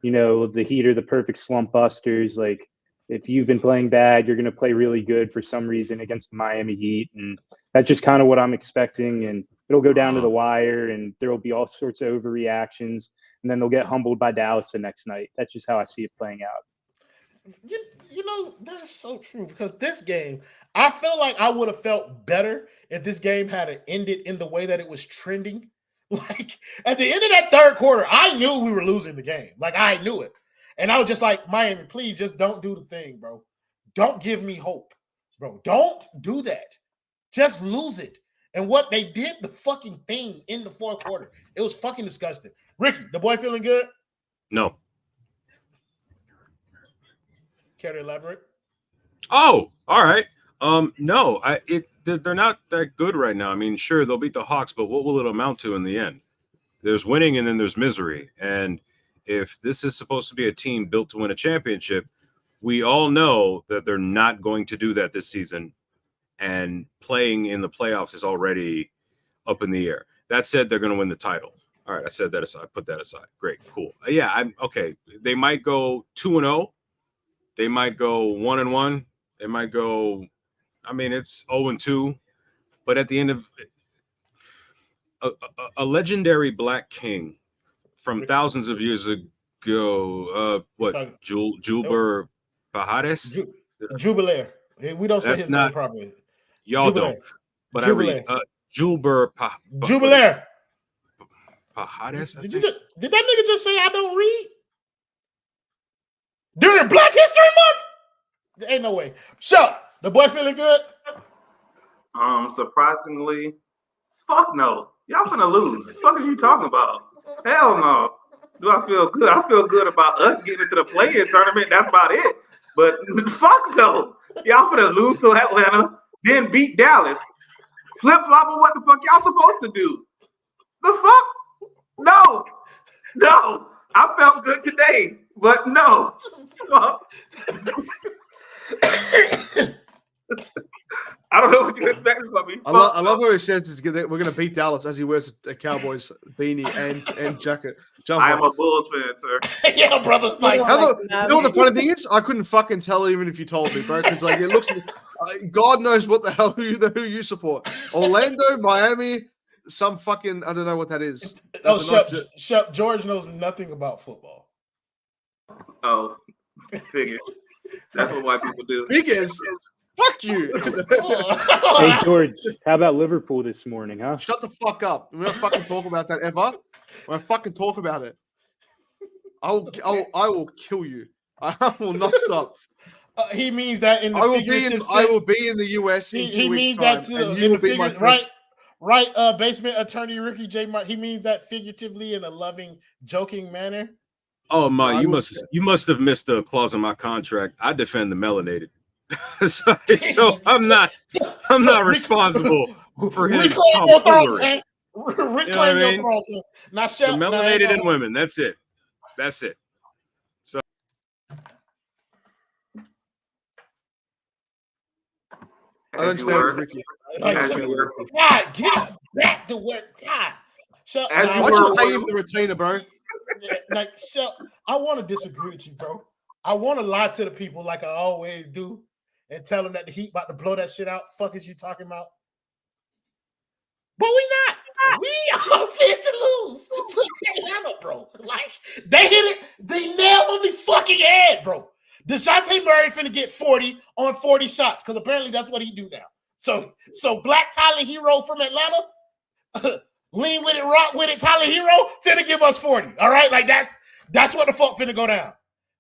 You know, the Heat are the perfect slump busters. Like, if you've been playing bad, you're going to play really good for some reason against the Miami Heat. And that's just kind of what I'm expecting. And it'll go down to the wire, and there will be all sorts of overreactions. And then they'll get humbled by Dallas the next night. That's just how I see it playing out. You know, that is so true because this game, I felt like I would have felt better if this game had ended in the way that it was trending. Like at the end of that third quarter, I knew we were losing the game. Like I knew it. And I was just like, Miami, please just don't do the thing, bro. Don't give me hope, bro. Don't do that. Just lose it. And what they did, the fucking thing in the fourth quarter, it was fucking disgusting. Ricky, the boy feeling good? No. Care to elaborate? Oh, all right. No, they're not that good right now. I mean, sure, they'll beat the Hawks, but what will it amount to in the end? There's winning and then there's misery. And if this is supposed to be a team built to win a championship, we all know that they're not going to do that this season. And playing in the playoffs is already up in the air. That said, they're going to win the title. All right, I said that aside. Put that aside. Great, cool. Yeah, I'm okay. They might go 2-0. They might go 1-1. They might go. I mean, it's 0-2. But at the end of a legendary Black King from thousands of years ago, Julber Pajares? Jubilaire. We don't say That's his not, name properly. Y'all Jubilaire. don't. But Jubilaire. I read Julber Jubilaire. Pajares. Did that nigga just say I don't read? During Black History Month? There ain't no way. So, the boy feeling good? Surprisingly, fuck no. Y'all finna lose. What the fuck are you talking about? Hell no. Do I feel good? I feel good about us getting into the play-in tournament. That's about it. But fuck no. Y'all finna lose to Atlanta, then beat Dallas. Flip-flop on what the fuck y'all supposed to do? The fuck? No. I felt good today, but no. I don't know what you expect from me. I love how he says we're going to beat Dallas as he wears a Cowboys beanie and jacket. I am a Bulls fan, sir. Yeah, brother. Like, you know what the funny thing is? I couldn't fucking tell even if you told me, bro. Because like it looks, God knows what the hell who you support. Orlando, Miami, some fucking I don't know what that is. Shep, George knows nothing about football. Oh, figure. That's what white people do. Biggest. Fuck you. Hey, George, how about Liverpool this morning, huh? Shut the fuck up. We're not fucking talk about that ever. We're not fucking talk about it. I will kill you. I will not stop. He means that in the I will be in the US in 2 he weeks means time, that too. and you will be my first. Right, basement attorney Ricky J. Mark. He means that figuratively in a loving, joking manner. Oh my, you must have missed the clause in my contract. I defend the melanated. so I'm not responsible for his reclaim your throne, tomfoolery. Reclaim your throne. Now, The melanated and women. That's it. So I don't understand with Ricky. God, get back to work. God. Why'd you pay him the retainer, bro? I want to disagree with you, bro. I want to lie to the people like I always do and tell them that the Heat about to blow that shit out. Fuck is you talking about? But we not. We are fit to lose to Atlanta, bro. Like, they hit it. They nailed on the fucking head, bro. DeJounte Murray finna get 40 on 40 shots because apparently that's what he do now. So Black Tyler Herro from Atlanta, lean with it, rock with it, Tyler Herro finna give us 40. All right, like that's what the fuck finna go down.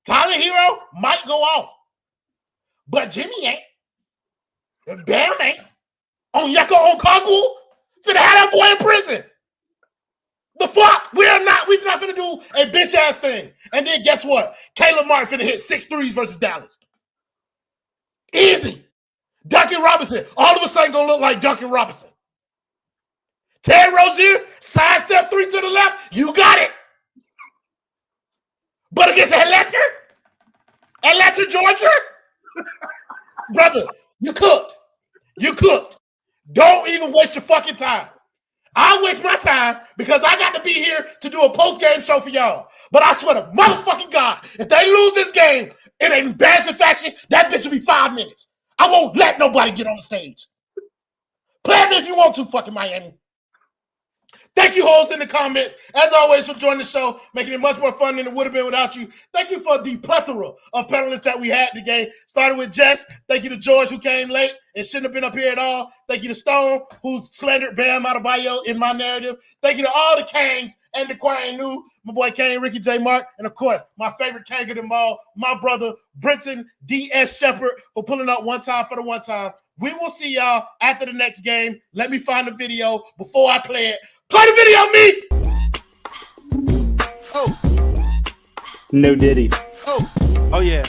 Tyler Herro might go off, but Jimmy ain't. Bam ain't. Onyeka Okongwu finna have that boy in prison. The fuck? We're not finna do a bitch ass thing. And then guess what? Caleb Martin finna hit 6 threes versus Dallas. Easy. Duncan Robinson all of a sudden gonna look like Duncan Robinson. Terry Rozier, sidestep 3 to the left, you got it. But against Atlanta, Georgia, brother, you cooked. Don't even waste your fucking time. I waste my time because I got to be here to do a post-game show for y'all. But I swear to motherfucking God, if they lose this game in an embarrassing fashion, that bitch will be 5 minutes. I won't let nobody get on the stage. Play me if you want to, fucking Miami. Thank you, hoes in the comments, as always, for joining the show, making it much more fun than it would have been without you. Thank you for the plethora of panelists that we had today. Started with Jess. Thank you to George, who came late and shouldn't have been up here at all. Thank you to Stone, who slandered Bam Adebayo in my narrative. Thank you to all the Kangs and the Quine New, my boy Kane, Ricky J. Mark, and of course, my favorite Kang of them all, my brother, Brenton D.S. Shepard, for pulling up one time for the one time. We will see y'all after the next game. Let me find the video before I play it. Play the video, me! No Diddy. Oh yeah.